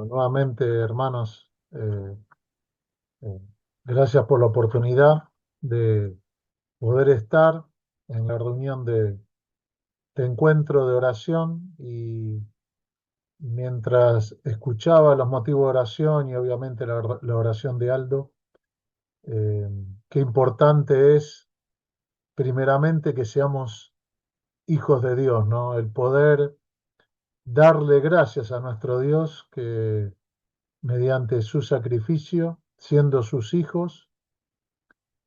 Nuevamente, hermanos, eh, gracias por la oportunidad de poder estar en la reunión de encuentro de oración y mientras escuchaba los motivos de oración y obviamente la oración de Aldo, eh, qué importante es primeramente que seamos hijos de Dios, ¿no? El poder darle gracias a nuestro Dios que mediante su sacrificio, siendo sus hijos,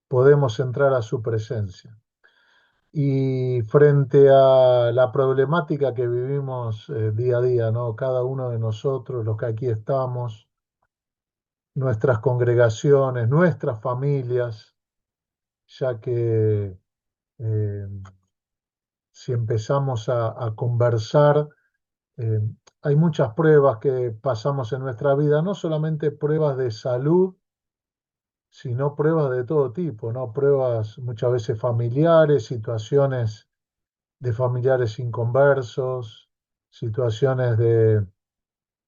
podemos entrar a su presencia. Y frente a la problemática que vivimos día a día, ¿no? Cada uno de nosotros, los que aquí estamos, nuestras congregaciones, nuestras familias, ya que eh, si empezamos a conversar, eh, hay muchas pruebas que pasamos en nuestra vida, no solamente pruebas de salud, sino pruebas de todo tipo, ¿no? Pruebas muchas veces familiares, situaciones de familiares inconversos, situaciones de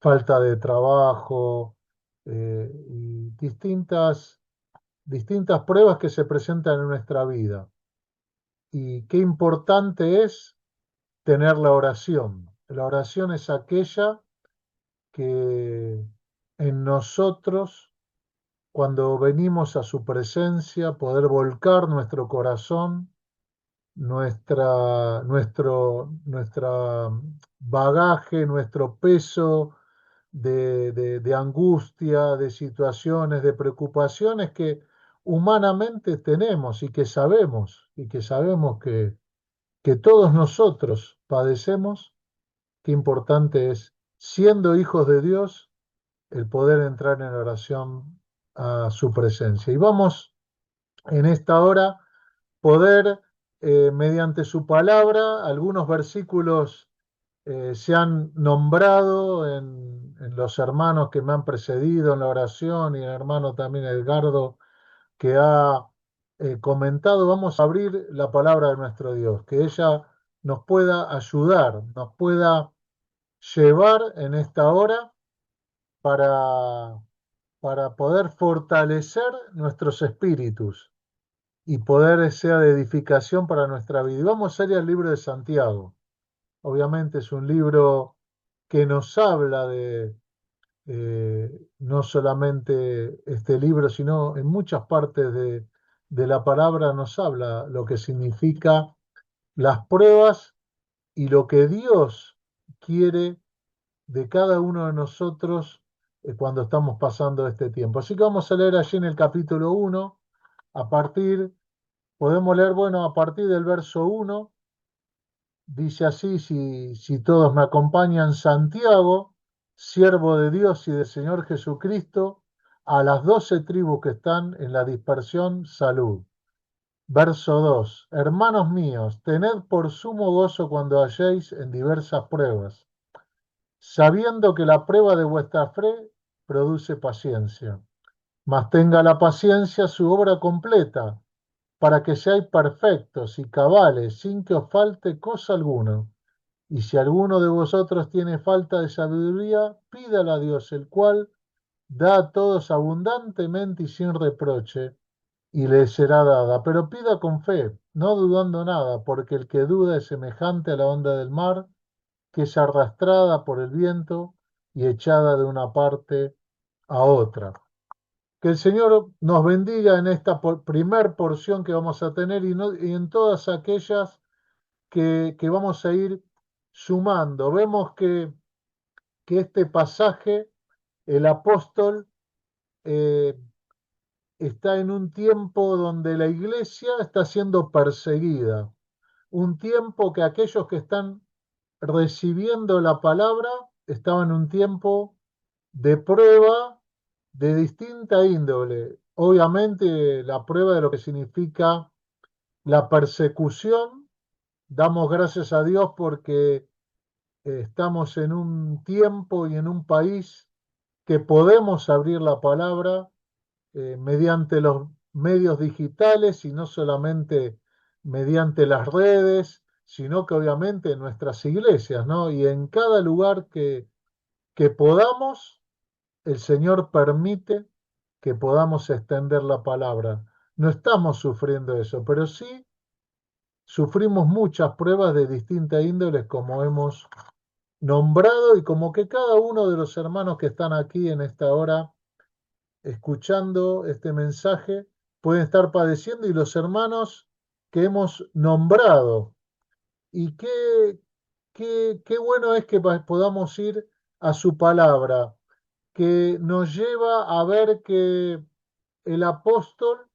falta de trabajo y distintas pruebas que se presentan en nuestra vida. Y qué importante es tener la oración. La oración es aquella que en nosotros, cuando venimos a su presencia, poder volcar nuestro corazón, nuestra bagaje, nuestro peso de angustia, de situaciones, de preocupaciones que humanamente tenemos y que sabemos que todos nosotros padecemos. Qué importante es, siendo hijos de Dios, el poder entrar en oración a su presencia. Y vamos en esta hora poder, mediante su palabra, algunos versículos se han nombrado en los hermanos que me han precedido en la oración y el hermano también Edgardo que ha comentado. Vamos a abrir la palabra de nuestro Dios, que ella nos pueda ayudar, nos pueda llevar en esta hora para, para poder fortalecer nuestros espíritus y poder ser de edificación para nuestra vida. Y vamos a ir al libro de Santiago. Obviamente es un libro que nos habla de no solamente este libro, sino en muchas partes de la palabra nos habla lo que significa las pruebas y lo que Dios quiere de cada uno de nosotros cuando estamos pasando este tiempo. Así que vamos a leer allí en el capítulo 1, a partir, podemos leer, bueno, a partir del verso 1. Dice así, si todos me acompañan, Santiago, siervo de Dios y del Señor Jesucristo, a las 12 tribus que están en la dispersión, salud. Verso 2. Hermanos míos, tened por sumo gozo cuando halléis en diversas pruebas, sabiendo que la prueba de vuestra fe produce paciencia. Mas tenga la paciencia su obra completa, para que seáis perfectos y cabales, sin que os falte cosa alguna. Y si alguno de vosotros tiene falta de sabiduría, pídala a Dios, el cual da a todos abundantemente y sin reproche, y le será dada. Pero pida con fe, no dudando nada, porque el que duda es semejante a la onda del mar, que es arrastrada por el viento y echada de una parte a otra. Que el Señor nos bendiga en esta primer porción que vamos a tener y en todas aquellas que vamos a ir sumando. Vemos que este pasaje, el apóstol eh, está en un tiempo donde la iglesia está siendo perseguida, un tiempo que aquellos que están recibiendo la palabra estaban en un tiempo de prueba de distinta índole. Obviamente la prueba de lo que significa la persecución, damos gracias a Dios porque estamos en un tiempo y en un país que podemos abrir la palabra mediante los medios digitales y no solamente mediante las redes, sino que obviamente en nuestras iglesias, ¿no? Y en cada lugar que podamos, el Señor permite que podamos extender la palabra. No estamos sufriendo eso, pero sí sufrimos muchas pruebas de distinta índole, como hemos nombrado y como que cada uno de los hermanos que están aquí en esta hora escuchando este mensaje pueden estar padeciendo y los hermanos que hemos nombrado. Y qué bueno es que podamos ir a su palabra, que nos lleva a ver que el apóstol,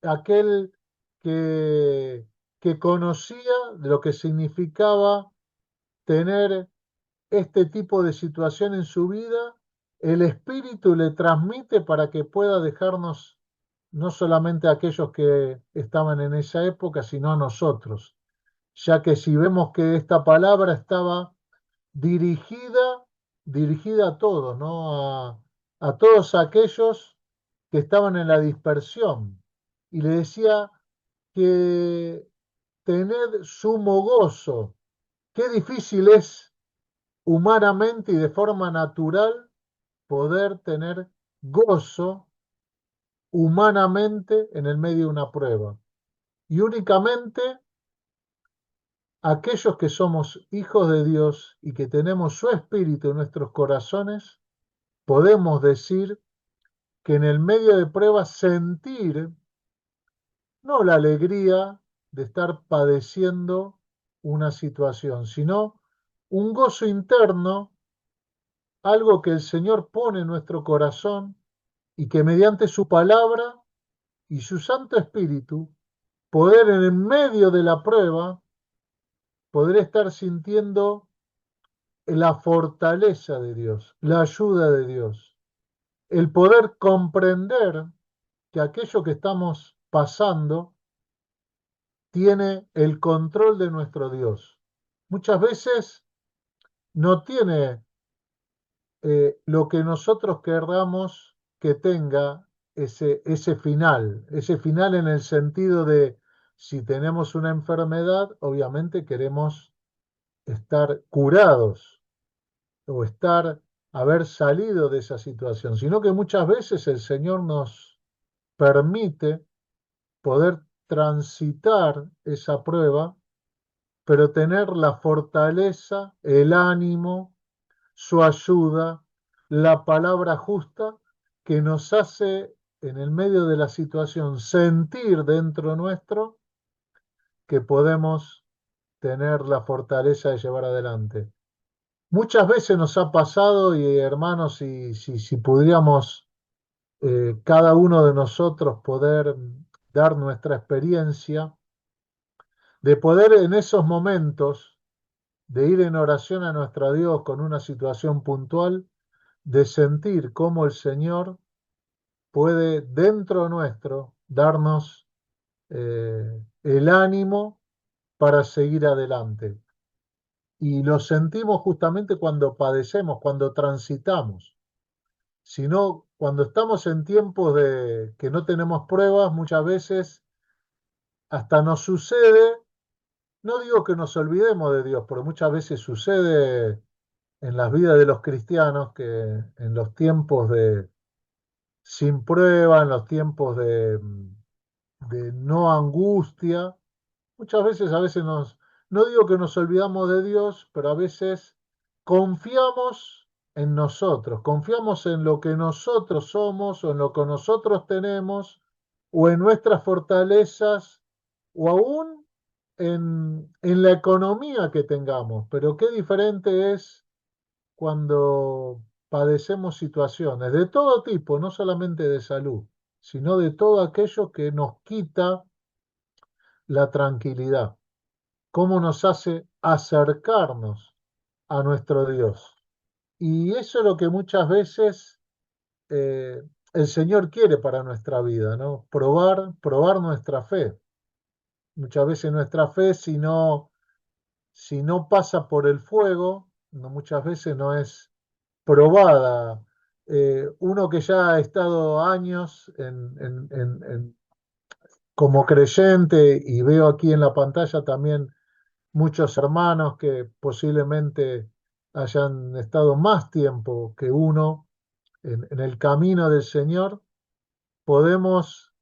aquel que, que conocía lo que significaba tener este tipo de situación en su vida, el Espíritu le transmite para que pueda dejarnos no solamente a aquellos que estaban en esa época, sino a nosotros, ya que si vemos que esta palabra estaba dirigida, dirigida a todos, ¿no? A todos aquellos que estaban en la dispersión. Y le decía que tened sumo gozo. Qué difícil es humanamente y de forma natural poder tener gozo humanamente en el medio de una prueba. Y únicamente aquellos que somos hijos de Dios y que tenemos su espíritu en nuestros corazones, podemos decir que en el medio de pruebas sentir no la alegría de estar padeciendo una situación, sino un gozo interno, algo que el Señor pone en nuestro corazón y que mediante su palabra y su Santo Espíritu, poder en el medio de la prueba, poder estar sintiendo la fortaleza de Dios, la ayuda de Dios, el poder comprender que aquello que estamos pasando tiene el control de nuestro Dios. Muchas veces no tiene lo que nosotros querramos que tenga ese final en el sentido de si tenemos una enfermedad, obviamente queremos estar curados o haber salido de esa situación, sino que muchas veces el Señor nos permite poder transitar esa prueba, pero tener la fortaleza, el ánimo, su ayuda, la palabra justa que nos hace en el medio de la situación sentir dentro nuestro que podemos tener la fortaleza de llevar adelante. Muchas veces nos ha pasado, y hermanos, si pudiéramos cada uno de nosotros poder dar nuestra experiencia, de poder en esos momentos de ir en oración a nuestro Dios con una situación puntual, de sentir cómo el Señor puede dentro nuestro darnos el ánimo para seguir adelante. Y lo sentimos justamente cuando padecemos, cuando transitamos. Sino cuando estamos en tiempos de que no tenemos pruebas, muchas veces hasta nos sucede, no digo que nos olvidemos de Dios, pero muchas veces sucede en las vidas de los cristianos que en los tiempos de sin prueba, en los tiempos de no angustia, muchas veces, no digo que nos olvidamos de Dios, pero a veces confiamos en nosotros, confiamos en lo que nosotros somos o en lo que nosotros tenemos o en nuestras fortalezas o aún en la economía que tengamos. Pero qué diferente es cuando padecemos situaciones de todo tipo, no solamente de salud, sino de todo aquello que nos quita la tranquilidad, cómo nos hace acercarnos a nuestro Dios. Y eso es lo que muchas veces el Señor quiere para nuestra vida, ¿no? Probar nuestra fe. Muchas veces nuestra fe, si no pasa por el fuego, no, muchas veces no es probada. Uno que ya ha estado años como creyente y veo aquí en la pantalla también muchos hermanos que posiblemente hayan estado más tiempo que uno, en el camino del Señor, podemos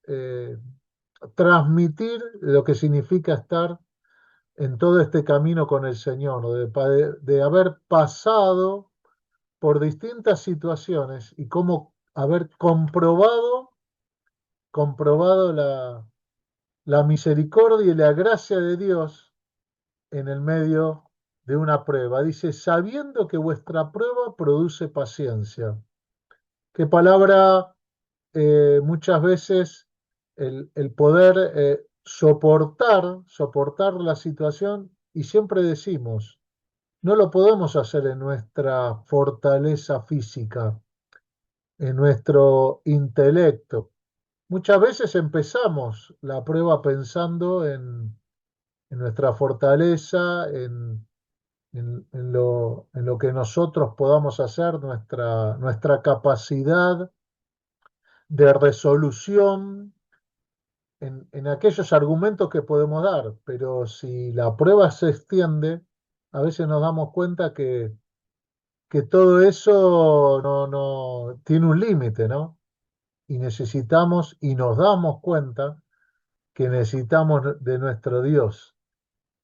transmitir lo que significa estar en todo este camino con el Señor, ¿no? De haber pasado por distintas situaciones y cómo haber comprobado la misericordia y la gracia de Dios en el medio de una prueba. Dice, sabiendo que vuestra prueba produce paciencia. Qué palabra muchas veces el poder soportar la situación y siempre decimos, no lo podemos hacer en nuestra fortaleza física, en nuestro intelecto. Muchas veces empezamos la prueba pensando en nuestra fortaleza, en lo que nosotros podamos hacer, nuestra capacidad de resolución, en aquellos argumentos que podemos dar. Pero si la prueba se extiende, a veces nos damos cuenta que todo eso no tiene un límite, ¿no? Y necesitamos y nos damos cuenta que necesitamos de nuestro Dios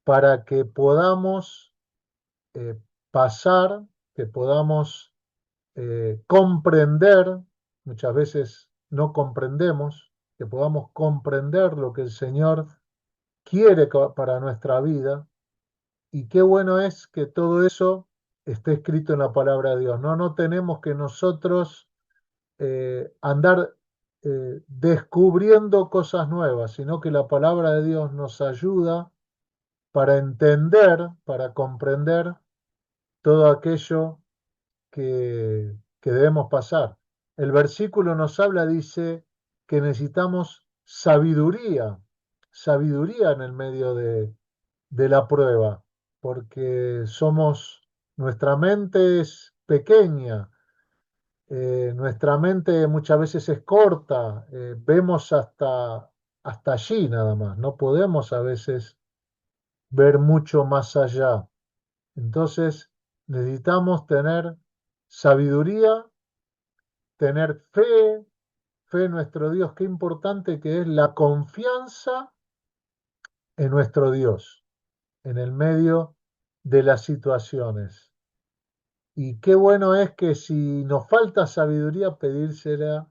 para que podamos eh, pasar, que podamos comprender, muchas veces no comprendemos, que podamos comprender lo que el Señor quiere para nuestra vida. Y qué bueno es que todo eso esté escrito en la palabra de Dios. No tenemos que nosotros andar descubriendo cosas nuevas, sino que la palabra de Dios nos ayuda para entender, para comprender todo aquello que debemos pasar. El versículo nos habla, dice, que necesitamos sabiduría en el medio de la prueba, porque nuestra mente es pequeña, nuestra mente muchas veces es corta, vemos hasta allí nada más, no podemos a veces ver mucho más allá. Entonces necesitamos tener sabiduría, tener fe en nuestro Dios. Qué importante que es la confianza en nuestro Dios, en el medio de las situaciones. Y qué bueno es que si nos falta sabiduría, pedírsela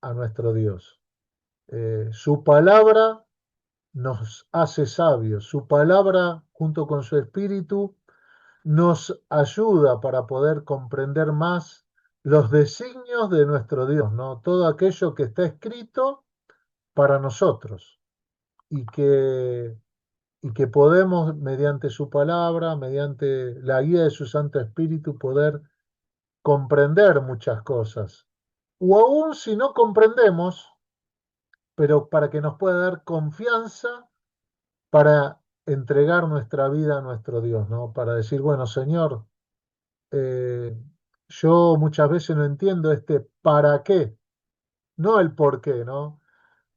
a nuestro Dios. Su palabra nos hace sabios, su palabra junto con su espíritu nos ayuda para poder comprender más los designios de nuestro Dios, ¿no? Todo aquello que está escrito para nosotros y que podemos, mediante su palabra, mediante la guía de su Santo Espíritu, poder comprender muchas cosas. O aún si no comprendemos, pero para que nos pueda dar confianza para entregar nuestra vida a nuestro Dios, ¿no? Para decir, bueno, Señor, eh, yo muchas veces no entiendo este para qué, no el por qué, ¿no?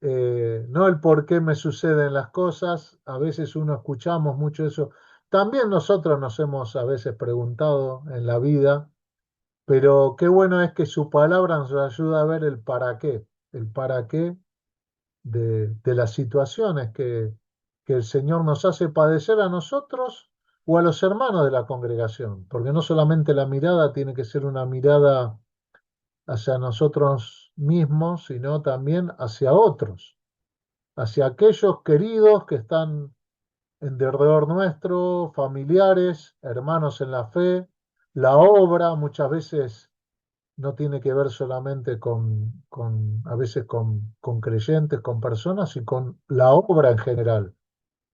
No el por qué me suceden las cosas, a veces uno escuchamos mucho eso. También nosotros nos hemos a veces preguntado en la vida, pero qué bueno es que su palabra nos ayuda a ver el para qué de las situaciones que el Señor nos hace padecer a nosotros o a los hermanos de la congregación, porque no solamente la mirada tiene que ser una mirada hacia nosotros mismos, sino también hacia otros, hacia aquellos queridos que están en derredor nuestro, familiares, hermanos en la fe. La obra muchas veces no tiene que ver solamente a veces con creyentes, con personas, y con la obra en general.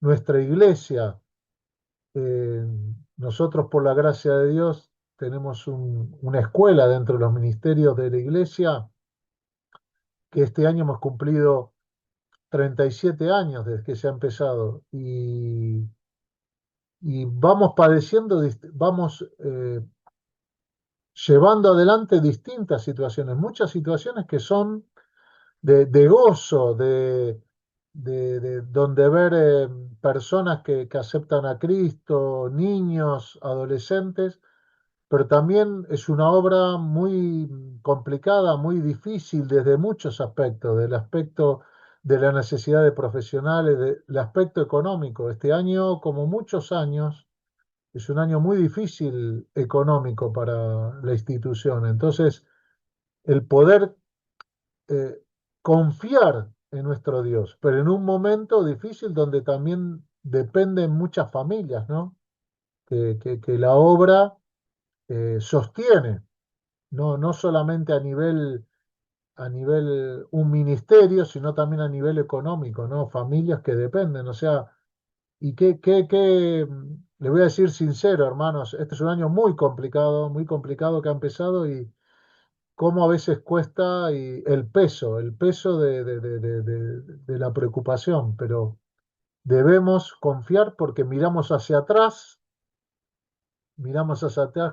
Nuestra iglesia, eh, nosotros por la gracia de Dios tenemos una escuela dentro de los ministerios de la iglesia, que este año hemos cumplido 37 años desde que se ha empezado y vamos padeciendo, vamos llevando adelante distintas situaciones, muchas situaciones que son de gozo, donde ver personas que aceptan a Cristo, niños, adolescentes, pero también es una obra muy complicada, muy difícil desde muchos aspectos, del aspecto de la necesidad de profesionales, del aspecto económico. Este año, como muchos años, es un año muy difícil económico para la institución. Entonces, el poder eh, confiar en nuestro Dios, pero en un momento difícil donde también dependen muchas familias, ¿no? Que la obra sostiene, no solamente a nivel un ministerio, sino también a nivel económico, ¿no? Familias que dependen, o sea, y le voy a decir sincero, hermanos, este es un año muy complicado que ha empezado y cómo a veces cuesta y el peso de la preocupación, pero debemos confiar porque miramos hacia atrás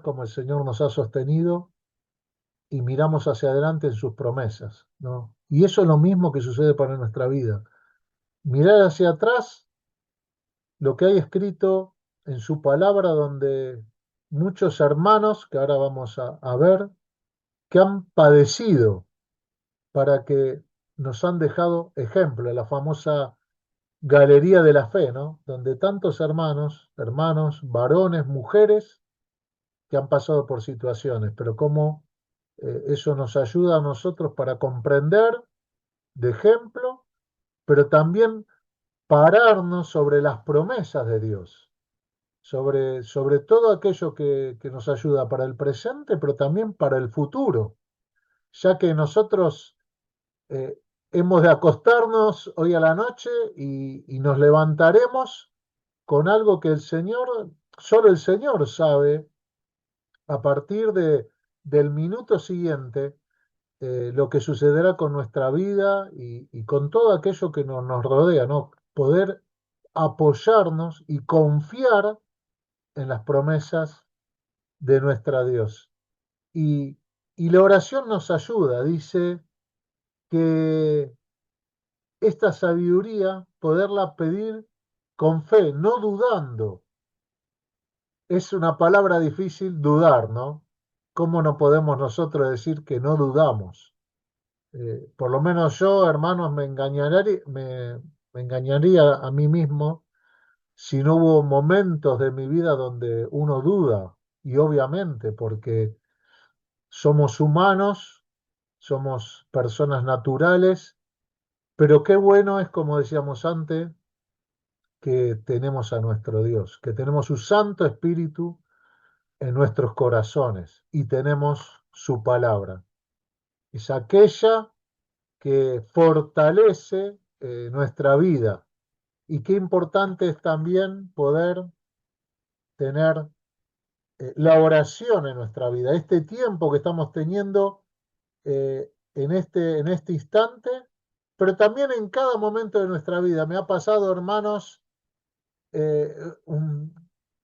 como el Señor nos ha sostenido y miramos hacia adelante en sus promesas, ¿no? Y eso es lo mismo que sucede para nuestra vida. Mirar hacia atrás lo que hay escrito en su palabra, donde muchos hermanos, que ahora vamos a ver, que han padecido para que nos han dejado ejemplo, la famosa galería de la fe, ¿no? Donde tantos hermanos, varones, mujeres, que han pasado por situaciones, pero cómo eso nos ayuda a nosotros para comprender de ejemplo, pero también pararnos sobre las promesas de Dios, sobre todo aquello que nos ayuda para el presente, pero también para el futuro, ya que nosotros eh, hemos de acostarnos hoy a la noche y nos levantaremos con algo que solo el Señor sabe a partir del minuto siguiente lo que sucederá con nuestra vida y con todo aquello que nos rodea, ¿no? Poder apoyarnos y confiar en las promesas de nuestra Dios. Y, y la oración nos ayuda, dice que esta sabiduría, poderla pedir con fe, no dudando. Es una palabra difícil dudar, ¿no? ¿Cómo no podemos nosotros decir que no dudamos? Por lo menos yo, hermanos, me engañaría a mí mismo si no hubo momentos de mi vida donde uno duda. Y obviamente, porque somos humanos, somos personas naturales, pero qué bueno es, como decíamos antes, que tenemos a nuestro Dios, que tenemos su Santo Espíritu en nuestros corazones y tenemos su palabra. Es aquella que fortalece nuestra vida. Y qué importante es también poder tener la oración en nuestra vida, este tiempo que estamos teniendo en este instante, pero también en cada momento de nuestra vida. Me ha pasado, hermanos, eh, un-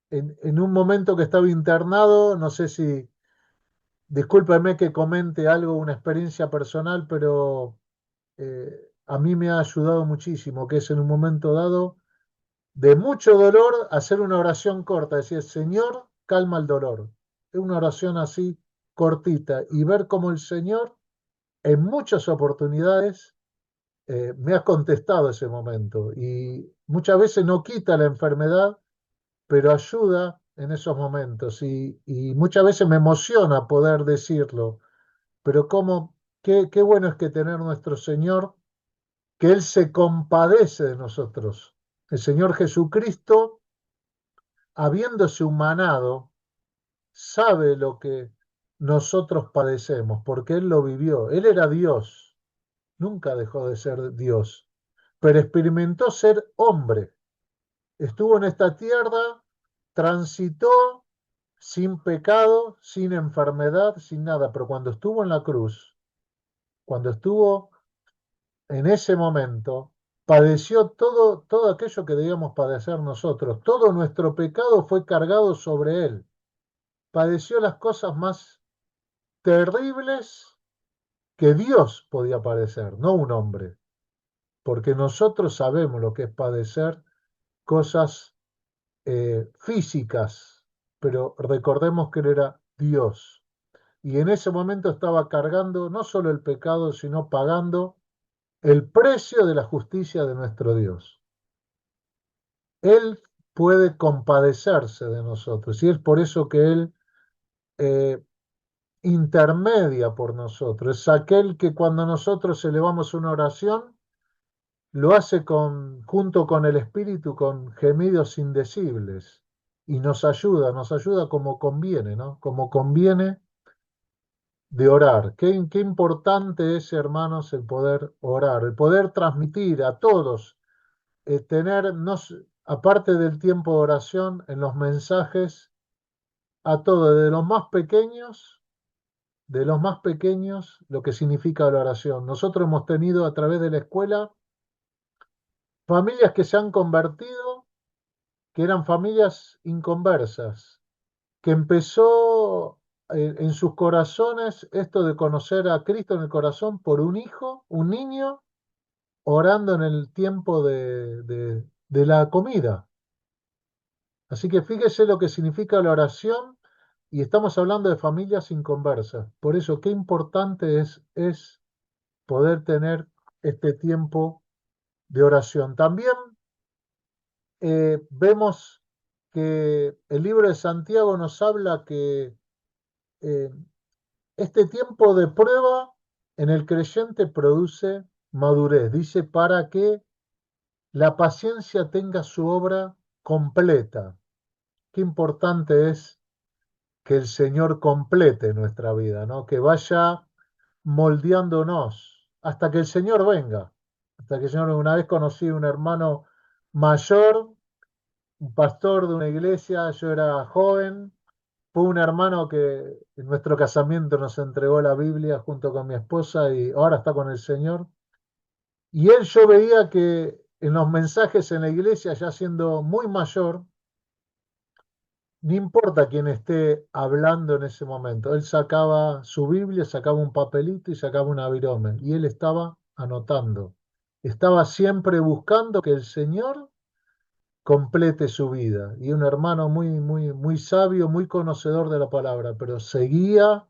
en un momento que estaba internado, no sé si, discúlpeme que comente algo, una experiencia personal, pero a mí me ha ayudado muchísimo, que es en un momento dado de mucho dolor hacer una oración corta, decir, Señor, calma el dolor. Es una oración así cortita y ver cómo el Señor en muchas oportunidades me ha contestado ese momento y muchas veces no quita la enfermedad, pero ayuda en esos momentos y muchas veces me emociona poder decirlo, pero qué bueno es que tener nuestro Señor, que Él se compadece de nosotros. El Señor Jesucristo, habiéndose humanado, sabe lo que nosotros padecemos, porque Él lo vivió. Él era Dios, nunca dejó de ser Dios, pero experimentó ser hombre. Estuvo en esta tierra, transitó sin pecado, sin enfermedad, sin nada, pero cuando estuvo en la cruz, cuando estuvo en ese momento, padeció todo aquello que debíamos padecer nosotros. Todo nuestro pecado fue cargado sobre Él. Padeció las cosas más terribles que Dios podía padecer, no un hombre, porque nosotros sabemos lo que es padecer cosas físicas, pero recordemos que Él era Dios. Y en ese momento estaba cargando no solo el pecado, sino pagando el precio de la justicia de nuestro Dios. Él puede compadecerse de nosotros y es por eso que Él eh, intermedia por nosotros. Es aquel que cuando nosotros elevamos una oración, lo hace junto con el Espíritu con gemidos indecibles y nos ayuda como conviene, ¿no? Como conviene de orar. Qué importante es, hermanos, el poder orar, el poder transmitir a todos, tener, aparte del tiempo de oración, en los mensajes, a todos, de los más pequeños, lo que significa la oración. Nosotros hemos tenido a través de la escuela familias que se han convertido, que eran familias inconversas, que empezó en sus corazones esto de conocer a Cristo en el corazón por un hijo, un niño, orando en el tiempo de la comida. Así que fíjese lo que significa la oración y estamos hablando de familias inconversas. Por eso, qué importante es poder tener este tiempo de oración. También vemos que el libro de Santiago nos habla que eh, este tiempo de prueba en el creyente produce madurez. Dice, para que la paciencia tenga su obra completa. Qué importante es que el Señor complete nuestra vida, ¿no? Que vaya moldeándonos hasta que el Señor venga. Hasta que el Señor, una vez conocí a un hermano mayor, un pastor de una iglesia, yo era joven, fue un hermano que en nuestro casamiento nos entregó la Biblia junto con mi esposa y ahora está con el Señor. Y él yo veía que en los mensajes en la iglesia, ya siendo muy mayor, no importa quién esté hablando en ese momento, él sacaba su Biblia, sacaba un papelito y sacaba una virome y él estaba anotando. Estaba siempre buscando que el Señor complete su vida. Y un hermano muy sabio, muy conocedor de la palabra, pero seguía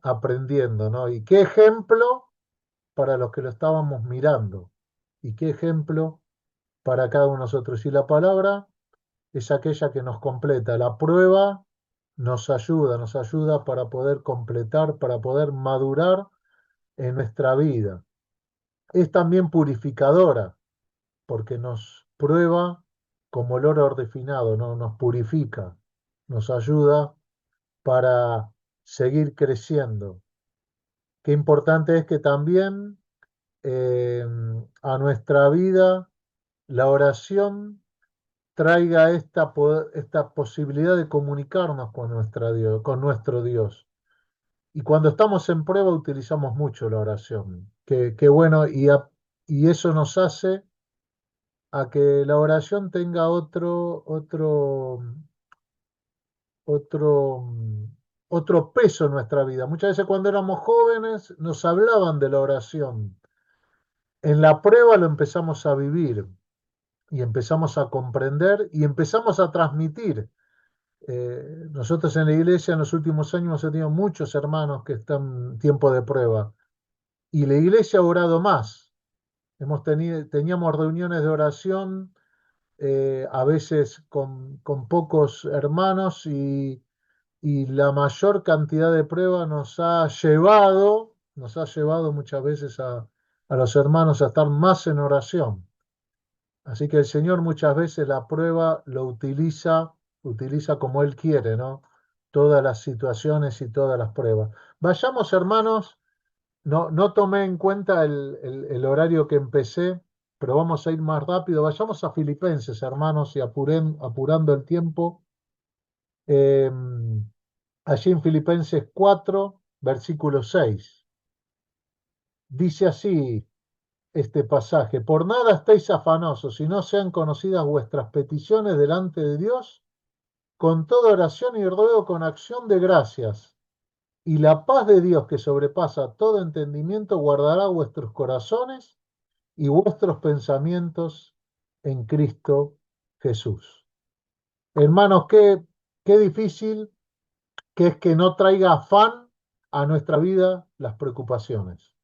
aprendiendo, ¿no? Y qué ejemplo para los que lo estábamos mirando. Y qué ejemplo para cada uno de nosotros. Y la palabra es aquella que nos completa. La prueba nos ayuda para poder completar, para poder madurar en nuestra vida. Es también purificadora, porque nos prueba como el oro refinado, ¿no? Nos purifica, nos ayuda para seguir creciendo. Qué importante es que también eh, a nuestra vida la oración traiga esta posibilidad de comunicarnos con, con nuestro Dios. Y cuando estamos en prueba utilizamos mucho la oración. Qué bueno, y eso nos hace a que la oración tenga otro, otro peso en nuestra vida. Muchas veces cuando éramos jóvenes nos hablaban de la oración. En la prueba lo empezamos a vivir y empezamos a comprender y empezamos a transmitir. Nosotros en la iglesia en los últimos años hemos tenido muchos hermanos que están en tiempo de prueba y la iglesia ha orado más. Teníamos reuniones de oración a veces con pocos hermanos y la mayor cantidad de pruebas nos ha llevado muchas veces a los hermanos a estar más en oración. Así que el Señor muchas veces la prueba utiliza como Él quiere, ¿no? Todas las situaciones y todas las pruebas. Vayamos, hermanos, no tomé en cuenta el horario que empecé, pero vamos a ir más rápido. Vayamos a Filipenses, hermanos, y apurando el tiempo. Eh, Allí en Filipenses 4, versículo 6. Dice así este pasaje, por nada estéis afanosos, si no sean conocidas vuestras peticiones delante de Dios, con toda oración y ruego con acción de gracias. Y la paz de Dios que sobrepasa todo entendimiento guardará vuestros corazones y vuestros pensamientos en Cristo Jesús. Hermanos, qué difícil que es que no traiga afán a nuestra vida las preocupaciones.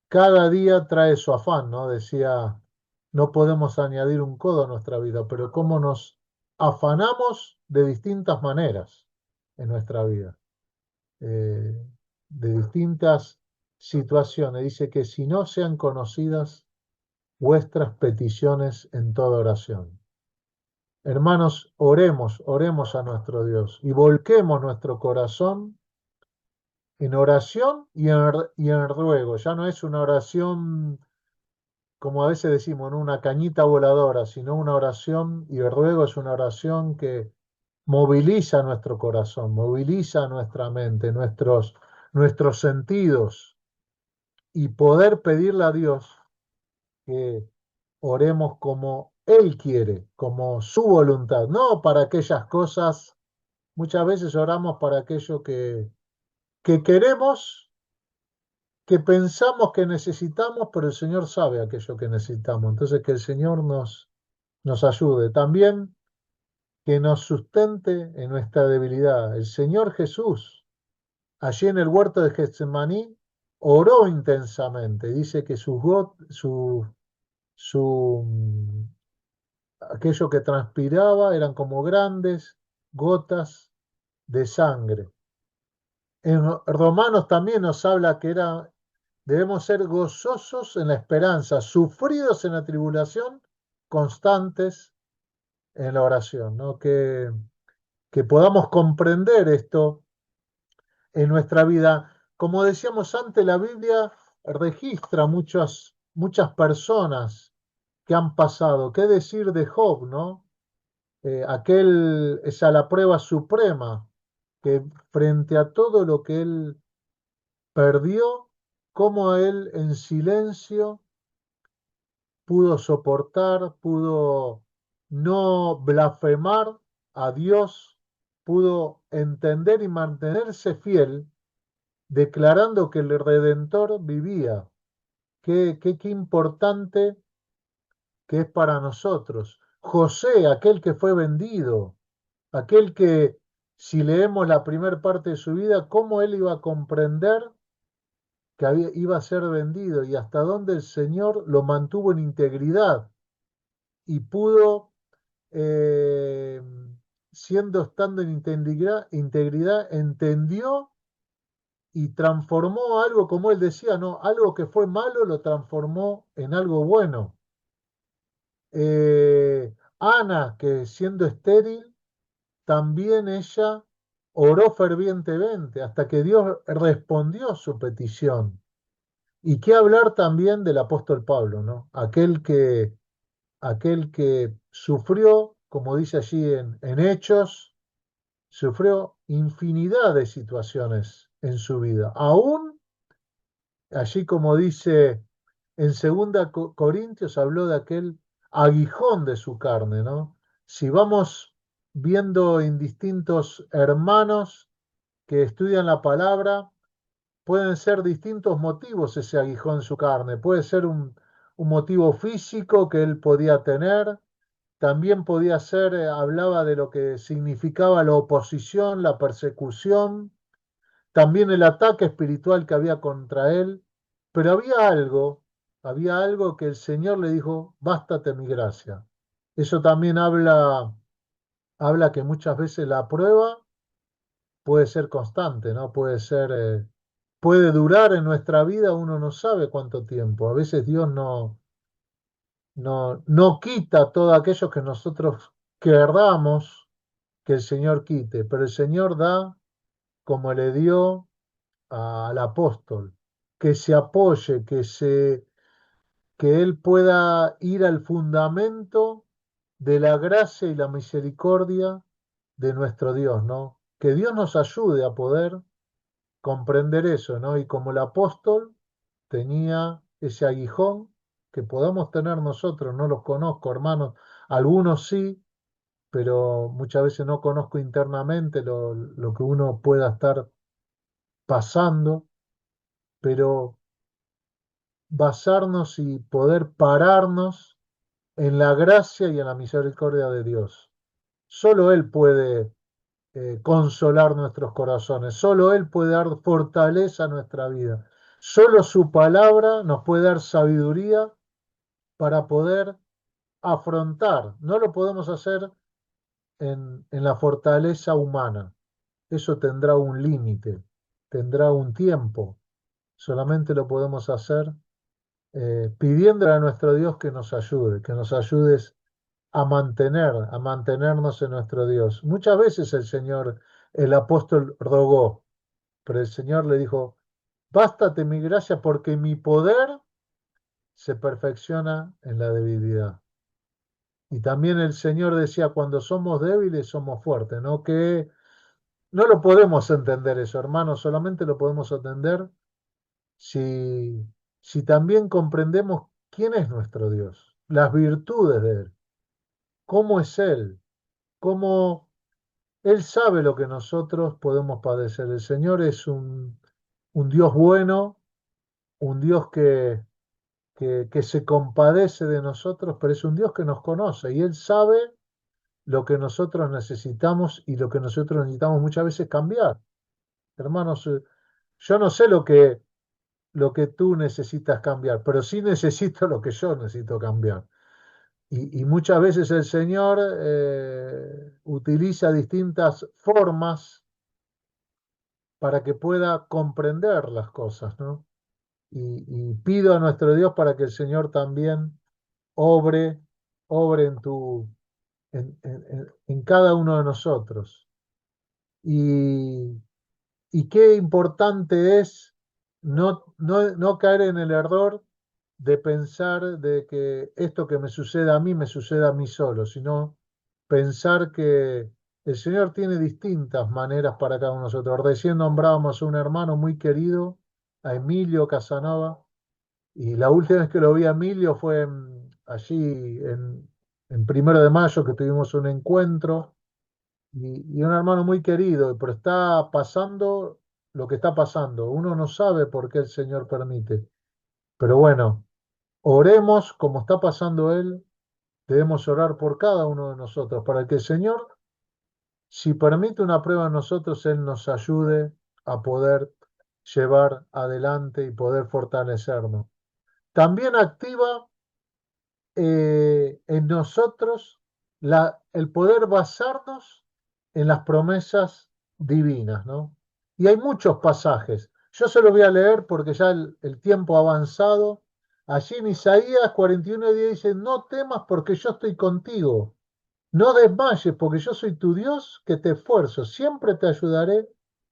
Cada día trae su afán, ¿no? Decía, no podemos añadir un codo a nuestra vida, pero cómo nos afanamos de distintas maneras en nuestra vida, eh, de distintas situaciones. Dice que si no sean conocidas vuestras peticiones en toda oración. Hermanos, oremos, oremos a nuestro Dios y volquemos nuestro corazón en oración y en ruego. Ya no es una oración, como a veces decimos, ¿no? Una cañita voladora, sino una oración, y el ruego es una oración que moviliza nuestro corazón, moviliza nuestra mente, nuestros sentidos, y poder pedirle a Dios que oremos como Él quiere, como su voluntad, no para aquellas cosas, muchas veces oramos para aquello que queremos, que pensamos que necesitamos, pero el Señor sabe aquello que necesitamos. Entonces, que el Señor nos ayude. También que nos sustente en nuestra debilidad. El Señor Jesús, allí en el huerto de Getsemaní, oró intensamente. Dice que su, aquello que transpiraba eran como grandes gotas de sangre. En Romanos también nos habla que debemos ser gozosos en la esperanza, sufridos en la tribulación, constantes en la oración, ¿no? Que podamos comprender esto en nuestra vida. Como decíamos antes, la Biblia registra muchas personas que han pasado. ¿Qué decir de Job, no? Esa la prueba suprema, que frente a todo lo que él perdió, cómo él en silencio pudo soportar, pudo no blasfemar a Dios, pudo entender y mantenerse fiel, declarando que el Redentor vivía. Qué importante que es para nosotros. José, aquel que fue vendido, aquel que, si leemos la primera parte de su vida, cómo él iba a comprender que iba a ser vendido y hasta dónde el Señor lo mantuvo en integridad y pudo, eh, estando en integridad, entendió y transformó algo, como él decía, ¿no? Algo que fue malo lo transformó en algo bueno. Ana, que siendo estéril, también ella oró fervientemente hasta que Dios respondió su petición. Y qué hablar también del apóstol Pablo, ¿no? Aquel que sufrió, como dice allí en Hechos, sufrió infinidad de situaciones en su vida. Aún, allí como dice en segunda Corintios, habló de aquel aguijón de su carne, ¿no? Si vamos viendo en distintos hermanos que estudian la palabra, pueden ser distintos motivos ese aguijón en su carne. Puede ser un motivo físico que él podía tener, también podía ser, hablaba de lo que significaba la oposición, la persecución, también el ataque espiritual que había contra él, pero había algo que el Señor le dijo, bástate mi gracia. Eso también habla que muchas veces la prueba puede ser constante, ¿no? Puede durar en nuestra vida, uno no sabe cuánto tiempo. A veces Dios no quita todo aquello que nosotros querramos que el Señor quite, pero el Señor da como le dio al apóstol, que se apoye, que él pueda ir al fundamento de la gracia y la misericordia de nuestro Dios, ¿no? Que Dios nos ayude a poder comprender eso, ¿no? Y como el apóstol tenía ese aguijón que podamos tener nosotros, no los conozco, hermanos, algunos sí, pero muchas veces no conozco internamente lo que uno pueda estar pasando, pero basarnos y poder pararnos en la gracia y en la misericordia de Dios. Solo Él puede consolar nuestros corazones. Solo Él puede dar fortaleza a nuestra vida. Solo su palabra nos puede dar sabiduría para poder afrontar. No lo podemos hacer en la fortaleza humana. Eso tendrá un límite, tendrá un tiempo. Solamente lo podemos hacer pidiéndole a nuestro Dios que nos ayudes a mantenernos en nuestro Dios. Muchas veces el apóstol rogó, pero el Señor le dijo, bástate mi gracia porque mi poder se perfecciona en la debilidad. Y también el Señor decía, cuando somos débiles somos fuertes, ¿no? Que no lo podemos entender eso, hermanos, solamente lo podemos entender si, si también comprendemos quién es nuestro Dios, las virtudes de Él, cómo es Él, cómo Él sabe lo que nosotros podemos padecer. El Señor es un Dios bueno, un Dios que se compadece de nosotros, pero es un Dios que nos conoce y Él sabe lo que nosotros necesitamos y lo que nosotros necesitamos muchas veces cambiar. Hermanos, yo no sé lo que tú necesitas cambiar, pero sí necesito lo que yo necesito cambiar. Y muchas veces el Señor utiliza distintas formas para que pueda comprender las cosas, ¿no? Y pido a nuestro Dios para que el Señor también obre, obre en cada uno de nosotros. Y, y qué importante es no caer en el error de pensar de que esto que me suceda a mí me suceda a mí solo, sino pensar que el Señor tiene distintas maneras para cada uno de nosotros. Recién nombrábamos a un hermano muy querido, a Emilio Casanova, y la última vez que lo vi a Emilio fue allí en 1 de Mayo, que tuvimos un encuentro, y un hermano muy querido, pero está pasando lo que está pasando. Uno no sabe por qué el Señor permite. Pero bueno, oremos como está pasando Él. Debemos orar por cada uno de nosotros para que el Señor, si permite una prueba en nosotros, Él nos ayude a poder llevar adelante y poder fortalecernos. También activa en nosotros el poder basarnos en las promesas divinas, ¿no? Y hay muchos pasajes. Yo se los voy a leer porque ya el tiempo ha avanzado. Allí en Isaías 41:10 dice, no temas porque yo estoy contigo. No desmayes porque yo soy tu Dios que te esfuerzo. Siempre te ayudaré,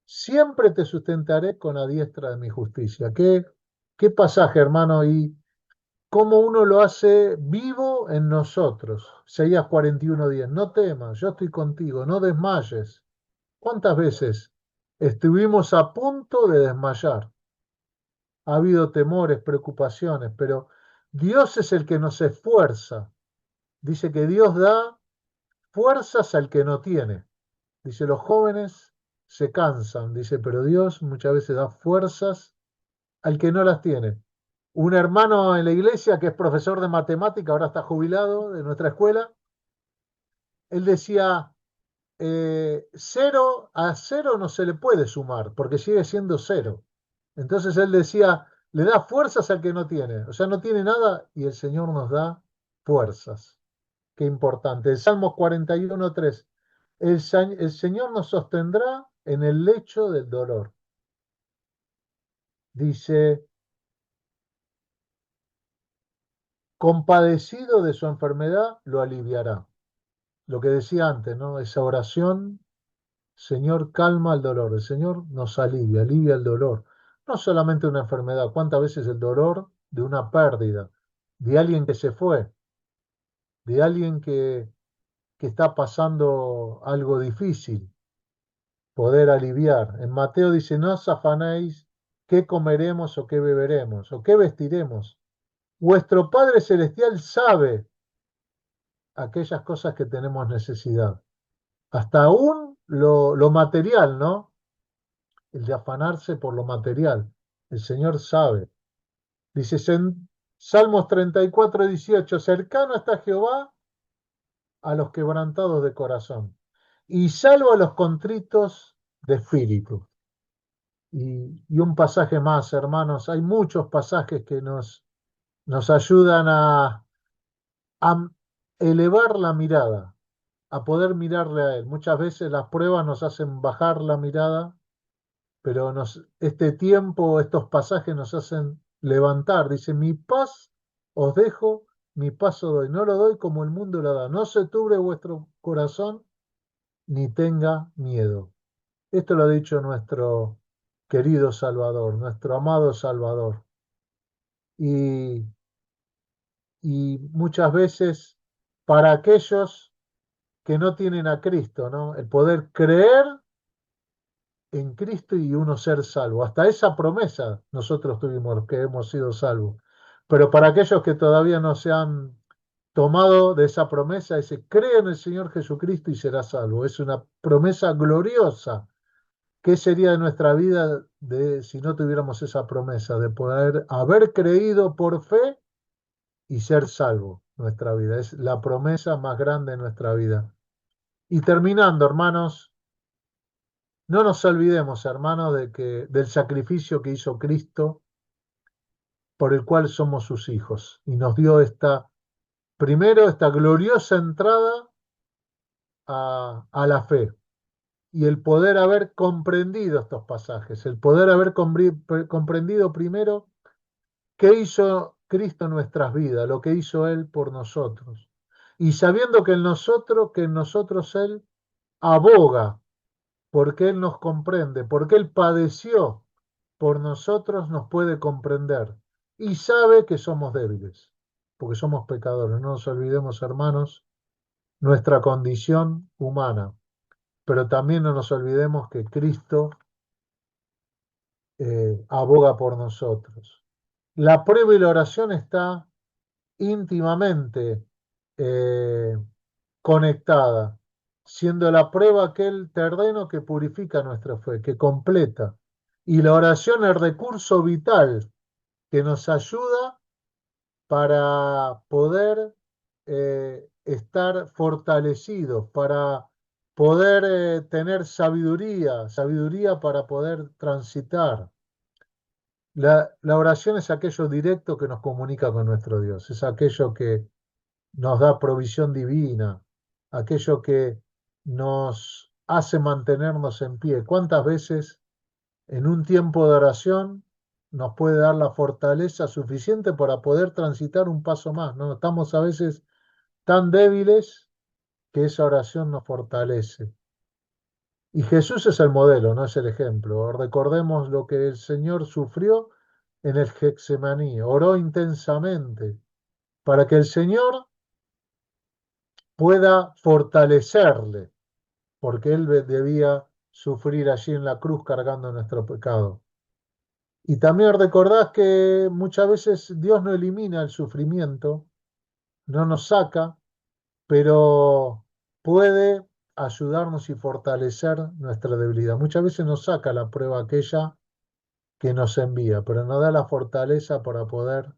siempre te sustentaré con la diestra de mi justicia. Qué pasaje, hermano. Y cómo uno lo hace vivo en nosotros. Isaías 41:10. No temas, yo estoy contigo, no desmayes. ¿Cuántas veces estuvimos a punto de desmayar? Ha habido temores, preocupaciones, pero Dios es el que nos esfuerza. Dice que Dios da fuerzas al que no tiene. Dice, los jóvenes se cansan, dice, pero Dios muchas veces da fuerzas al que no las tiene. Un hermano en la iglesia que es profesor de matemática, ahora está jubilado de nuestra escuela, él decía, cero a cero no se le puede sumar, porque sigue siendo cero. Entonces él decía, le da fuerzas al que no tiene, o sea, no tiene nada y el Señor nos da fuerzas. Qué importante. El Salmo 41:3, el Señor nos sostendrá en el lecho del dolor. Dice, compadecido de su enfermedad, lo aliviará. Lo que decía antes, ¿no? Esa oración, Señor, calma el dolor. El Señor nos alivia, alivia el dolor. No solamente una enfermedad, cuántas veces el dolor de una pérdida, de alguien que se fue, de alguien que está pasando algo difícil, poder aliviar. En Mateo dice, no os afanéis qué comeremos o qué beberemos o qué vestiremos. Vuestro Padre Celestial sabe aquellas cosas que tenemos necesidad. Hasta aún lo material, ¿no? El de afanarse por lo material. El Señor sabe. Dice en Salmos 34:18, cercano está Jehová a los quebrantados de corazón y salvo a los contritos de espíritu. Y un pasaje más, hermanos, hay muchos pasajes que nos ayudan a elevar la mirada, a poder mirarle a Él. Muchas veces las pruebas nos hacen bajar la mirada, pero este tiempo, estos pasajes nos hacen levantar. Dice, mi paz os dejo, mi paz os doy. No lo doy como el mundo lo da. No se turbe vuestro corazón, ni tenga miedo. Esto lo ha dicho nuestro querido Salvador, nuestro amado Salvador. Y, y muchas veces para aquellos que no tienen a Cristo, ¿no? El poder creer en Cristo y uno ser salvo. Hasta esa promesa nosotros tuvimos que hemos sido salvos. Pero para aquellos que todavía no se han tomado de esa promesa, dice, cree en el Señor Jesucristo y serás salvo. Es una promesa gloriosa. ¿Qué sería de nuestra vida si no tuviéramos esa promesa de poder haber creído por fe y ser salvo? Nuestra vida es la promesa más grande de nuestra vida. Y terminando, hermanos, no nos olvidemos, hermanos, del sacrificio que hizo Cristo por el cual somos sus hijos y nos dio primero, esta gloriosa entrada a la fe y el poder haber comprendido estos pasajes, el poder haber comprendido primero qué hizo Cristo en nuestras vidas, lo que hizo Él por nosotros. Y sabiendo que en nosotros Él aboga, porque Él nos comprende, porque Él padeció por nosotros, nos puede comprender. Y sabe que somos débiles, porque somos pecadores. No nos olvidemos, hermanos, nuestra condición humana. Pero también no nos olvidemos que Cristo aboga por nosotros. La prueba y la oración está íntimamente eh, conectada, siendo la prueba aquel terreno que purifica nuestra fe, que completa, y la oración el recurso vital que nos ayuda para poder estar fortalecidos, para poder tener sabiduría, sabiduría para poder transitar. La oración es aquello directo que nos comunica con nuestro Dios, es aquello que nos da provisión divina, aquello que nos hace mantenernos en pie. ¿Cuántas veces en un tiempo de oración nos puede dar la fortaleza suficiente para poder transitar un paso más, ¿no? Estamos a veces tan débiles que esa oración nos fortalece. Y Jesús es el modelo, no es el ejemplo. Recordemos lo que el Señor sufrió en el Getsemaní. Oró intensamente para que el Señor pueda fortalecerle, porque Él debía sufrir allí en la cruz cargando nuestro pecado. Y también recordad que muchas veces Dios no elimina el sufrimiento, no nos saca, pero puede ayudarnos y fortalecer nuestra debilidad. Muchas veces nos saca la prueba aquella que nos envía, pero nos da la fortaleza para poder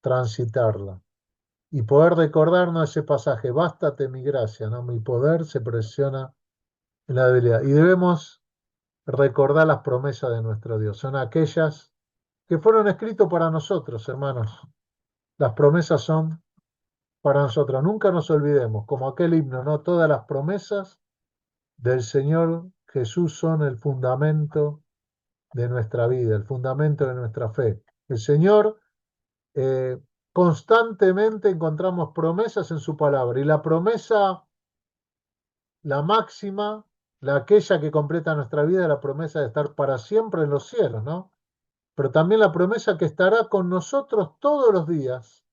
transitarla y poder recordarnos ese pasaje, bástate mi gracia, ¿no? Mi poder se presiona en la debilidad. Y debemos recordar las promesas de nuestro Dios. Son aquellas que fueron escritas para nosotros, hermanos. Las promesas son para nosotros. Nunca nos olvidemos, como aquel himno, ¿no? Todas las promesas del Señor Jesús son el fundamento de nuestra vida, el fundamento de nuestra fe. El Señor, eh, constantemente encontramos promesas en su palabra y la promesa, la máxima, aquella que completa nuestra vida, es la promesa de estar para siempre en los cielos, ¿no? Pero también la promesa que estará con nosotros todos los días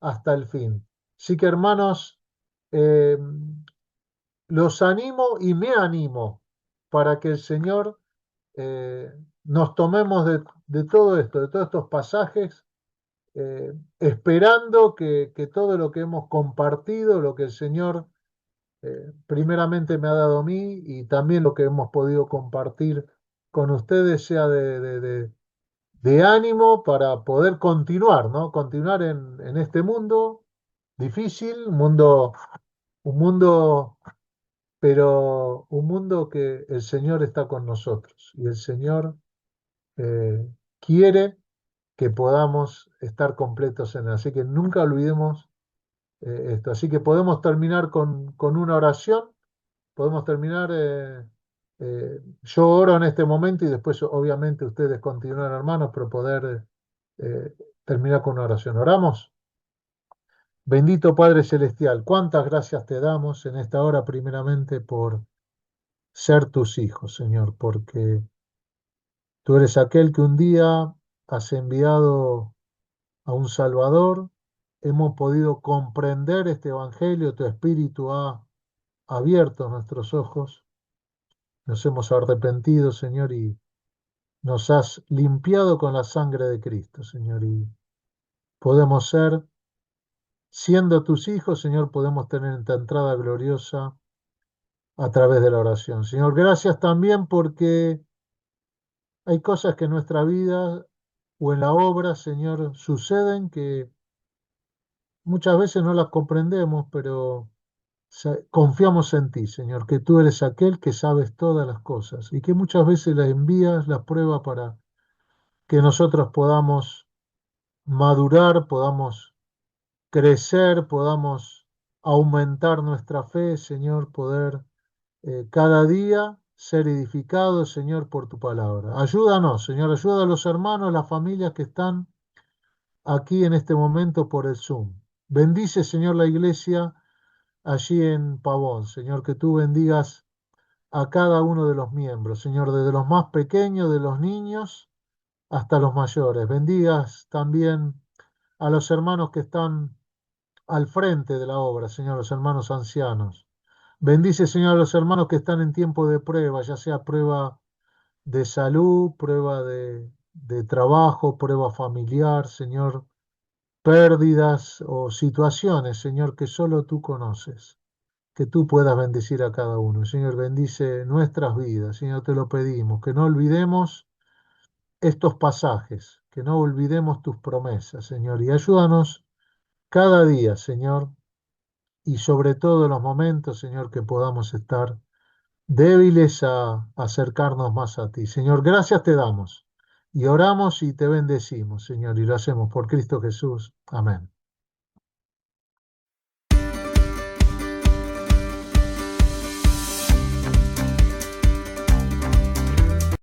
hasta el fin. Así que hermanos, eh, los animo y me animo para que el Señor nos tomemos de todo esto, de todos estos pasajes, esperando que todo lo que hemos compartido, lo que el Señor primeramente me ha dado a mí y también lo que hemos podido compartir con ustedes sea de ánimo para poder continuar, ¿no? Continuar en este mundo difícil, un mundo pero un mundo que el Señor está con nosotros y el Señor eh, quiere que podamos estar completos en él. Así que nunca olvidemos esto. Así que podemos terminar con una oración, podemos terminar, yo oro en este momento y después obviamente ustedes continúan, hermanos, pero poder terminar con una oración. Oramos. Bendito Padre Celestial, cuántas gracias te damos en esta hora primeramente por ser tus hijos, Señor, porque tú eres aquel que un día has enviado a un Salvador, hemos podido comprender este Evangelio, tu Espíritu ha abierto nuestros ojos, nos hemos arrepentido, Señor, y nos has limpiado con la sangre de Cristo, Señor, y podemos ser, siendo tus hijos, Señor, podemos tener esta entrada gloriosa a través de la oración. Señor, gracias también porque hay cosas que en nuestra vida o en la obra, Señor, suceden que muchas veces no las comprendemos, pero confiamos en ti, Señor, que tú eres aquel que sabes todas las cosas y que muchas veces las envías, las pruebas para que nosotros podamos madurar, podamos crecer, podamos aumentar nuestra fe, Señor, poder cada día ser edificados, Señor, por tu palabra. Ayúdanos, Señor, ayuda a los hermanos, las familias que están aquí en este momento por el Zoom. Bendice, Señor, la iglesia allí en Pavón, Señor, que tú bendigas a cada uno de los miembros, Señor, desde los más pequeños, de los niños hasta los mayores. Bendigas también a los hermanos que están al frente de la obra, Señor, los hermanos ancianos. Bendice, Señor, a los hermanos que están en tiempo de prueba, ya sea prueba de salud, prueba de trabajo, prueba familiar, Señor, pérdidas o situaciones, Señor, que solo tú conoces. Que tú puedas bendecir a cada uno. Señor, bendice nuestras vidas. Señor, te lo pedimos. Que no olvidemos estos pasajes, que no olvidemos tus promesas, Señor. Y ayúdanos cada día, Señor, y sobre todo en los momentos, Señor, que podamos estar débiles a acercarnos más a ti. Señor, gracias te damos. Y oramos y te bendecimos, Señor, y lo hacemos por Cristo Jesús. Amén.